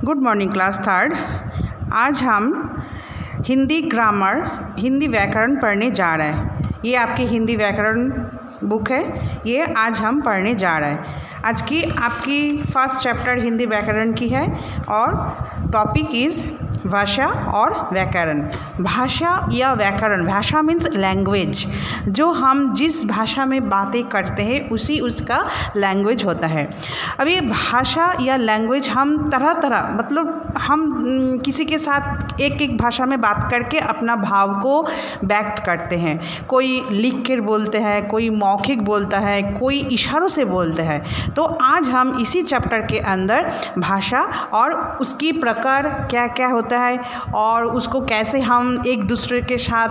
Good morning class third. आज हम Hindi grammar, Hindi व्याकरण पढ़ने जा रहे हैं। ये आपकी हिंदी व्याकरण बुक है, ये आज हम पढ़ने जा रहे हैं। आज की आपकी फर्स्ट चैप्टर हिंदी व्याकरण की है और टॉपिक इज़ भाषा और व्याकरण। भाषा या व्याकरण, भाषा मीन्स लैंग्वेज, जो हम जिस भाषा में बातें करते हैं उसी उसका लैंग्वेज होता है। अभी भाषा या लैंग्वेज हम तरह तरह, मतलब हम किसी के साथ एक एक भाषा में बात करके अपना भाव को व्यक्त करते हैं। कोई लिख कर बोलते हैं, कोई मौखिक बोलता है, कोई इशारों से बोलते हैं। तो आज हम इसी चैप्टर के अंदर भाषा और उसकी प्रकार क्या क्या होता है और उसको कैसे हम एक दूसरे के साथ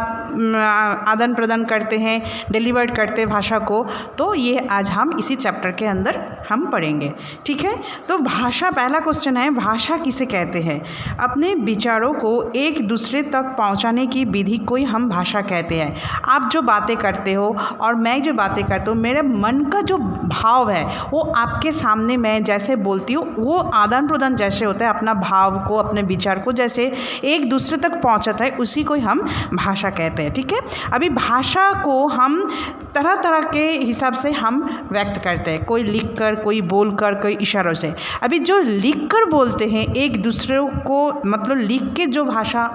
आदान प्रदान करते हैं, डिलीवर करते हैं भाषा को, तो ये आज हम इसी चैप्टर के अंदर हम पढ़ेंगे। ठीक है, तो भाषा, पहला क्वेश्चन है भाषा किसे कहते हैं? अपने विचारों को एक दूसरे तक पहुंचाने की विधि को ही हम भाषा कहते हैं। आप जो बातें करते हो और मैं जो बातें करती हूँ, मेरे मन का जो भाव है वो आपके सामने मैं जैसे बोलती हूँ, वो आदान प्रदान जैसे होता है, अपना भाव को, अपने विचार को जैसे एक दूसरे तक पहुंचाता है, उसी को ही हम भाषा कहते हैं। ठीक है, अभी भाषा को हम तरह तरह के हिसाब से हम व्यक्त करते हैं, कोई लिख कर, कोई बोल कर, कोई इशारों से। अभी जो लिख कर बोलते हैं एक दूसरे को, मतलब लिख के जो भाषा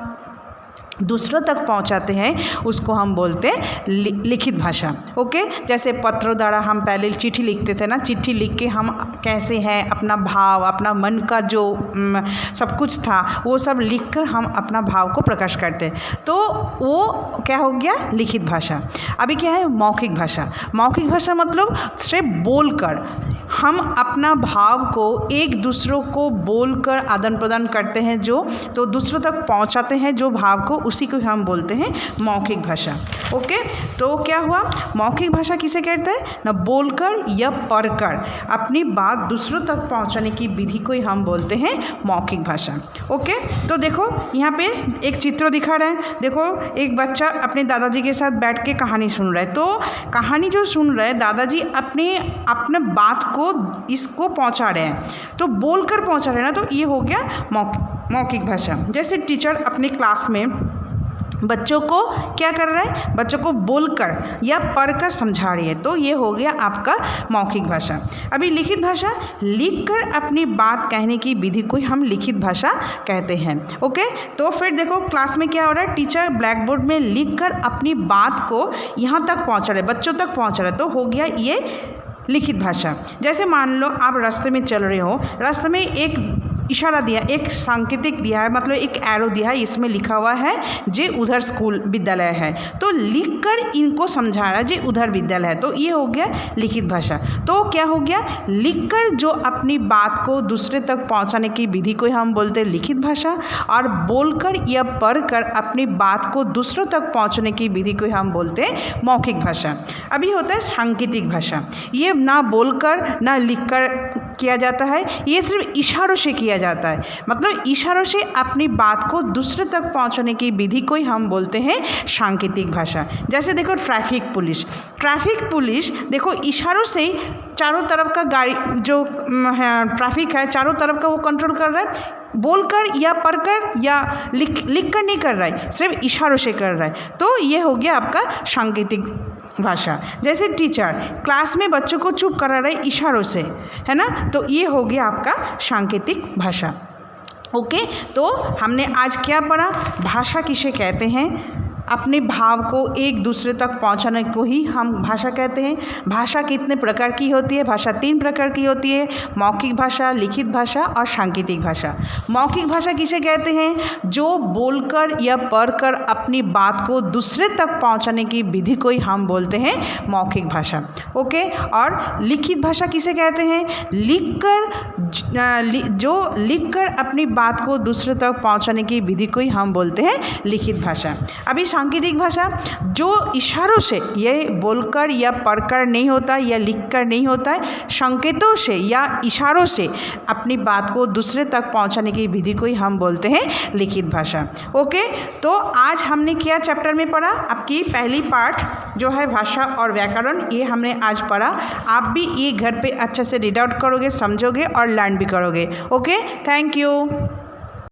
दूसरों तक पहुंचाते हैं उसको हम बोलते हैं लिखित भाषा। ओके, जैसे पत्रों द्वारा हम पहले चिट्ठी लिखते थे ना, चिट्ठी लिख के हम कैसे हैं, अपना भाव, अपना मन का जो सब कुछ था वो सब लिख कर हम अपना भाव को प्रकाश करते हैं, तो वो क्या हो गया, लिखित भाषा। अभी क्या है, मौखिक भाषा। मौखिक भाषा मतलब सिर्फ बोल कर हम अपना भाव को एक दूसरों को बोलकर आदान प्रदान करते हैं, जो तो दूसरों तक पहुंचाते हैं जो भाव को, उसी को हम बोलते हैं मौखिक भाषा। ओके, तो क्या हुआ, मौखिक भाषा किसे कहते हैं ना, बोलकर या पढ़कर अपनी बात दूसरों तक पहुंचाने की विधि को ही हम बोलते हैं मौखिक भाषा। ओके, तो देखो यहाँ पे एक चित्र दिखा रहे हैं। देखो एक बच्चा अपने दादाजी के साथ बैठ के कहानी सुन रहा है। तो कहानी जो सुन रहे हैं दादाजी अपने बात को इसको पहुंचा रहे हैं, तो बोलकर पहुंचा रहे हैं ना, तो ये हो गया मौखिक भाषा। जैसे टीचर अपने क्लास में बच्चों को क्या कर रहा है, बच्चों को बोलकर या पढ़कर समझा रही है, तो ये हो गया आपका मौखिक भाषा। अभी लिखित भाषा, लिखकर अपनी बात कहने की विधि को हम लिखित भाषा कहते हैं। ओके, तो फिर देखो क्लास में क्या हो रहा है, टीचर ब्लैक बोर्ड में लिखकर अपनी बात को यहाँ तक पहुँचा रहे, बच्चों तक पहुँचा रहे, तो हो गया ये लिखित भाषा। जैसे मान लो आप रास्ते में चल रहे हो, रास्ते में एक इशारा दिया, एक सांकेतिक दिया है, मतलब एक एरो दिया है, इसमें लिखा हुआ है जे उधर स्कूल विद्यालय है, तो लिखकर इनको समझा रहा है जे उधर विद्यालय है, तो ये हो गया लिखित भाषा। तो क्या हो गया, लिखकर जो अपनी बात को दूसरे तक पहुंचाने की विधि को हम बोलते हैं लिखित भाषा, और बोलकर या पढ़कर अपनी बात को दूसरों तक पहुंचाने की विधि को हम बोलते हैं मौखिक भाषा। अभी होता है सांकेतिक भाषा। ये ना बोलकर ना लिखकर किया जाता है, ये सिर्फ इशारों से किया जाता है, मतलब इशारों से अपनी बात को दूसरे तक पहुंचाने की विधि को ही हम बोलते हैं सांकेतिक भाषा। जैसे देखो ट्रैफिक पुलिस देखो इशारों से चारों तरफ का गाड़ी जो ट्रैफिक है चारों तरफ का वो कंट्रोल कर रहा है, बोलकर या पढ़कर या लिख कर नहीं कर रहा है, सिर्फ इशारों से कर रहा है, तो ये हो गया आपका सांकेतिक भाषा। जैसे टीचर क्लास में बच्चों को चुप करा रहे इशारों से, है ना, तो ये हो गया आपका सांकेतिक भाषा। ओके, तो हमने आज क्या पढ़ा, भाषा किसे कहते हैं, अपने भाव को एक दूसरे तक पहुंचाने को ही हम भाषा कहते हैं। भाषा कितने प्रकार की होती है, भाषा 3 प्रकार की होती है, मौखिक भाषा, लिखित भाषा और सांकेतिक भाषा। मौखिक भाषा किसे कहते हैं, जो बोलकर या पढ़कर अपनी बात को दूसरे तक पहुंचाने की विधि को ही हम बोलते हैं मौखिक भाषा। ओके, और लिखित भाषा किसे कहते हैं, लिखकर अपनी बात को दूसरे तक पहुंचाने की विधि को ही हम बोलते हैं लिखित भाषा। अभी सांकेतिक भाषा जो इशारों से, ये बोलकर या पढ़कर नहीं होता या लिखकर नहीं होता है, संकेतों से या इशारों से अपनी बात को दूसरे तक पहुंचाने की विधि को ही हम बोलते हैं लिखित भाषा। ओके, तो आज हमने क्या चैप्टर में पढ़ा? आपकी पहली पार्ट जो है भाषा और व्याकरण, ये हमने आज पढ़ा। आप भी ये घर पे अच्छे से रीड आउट करोगे, समझोगे और लर्न भी करोगे। Okay, thank you.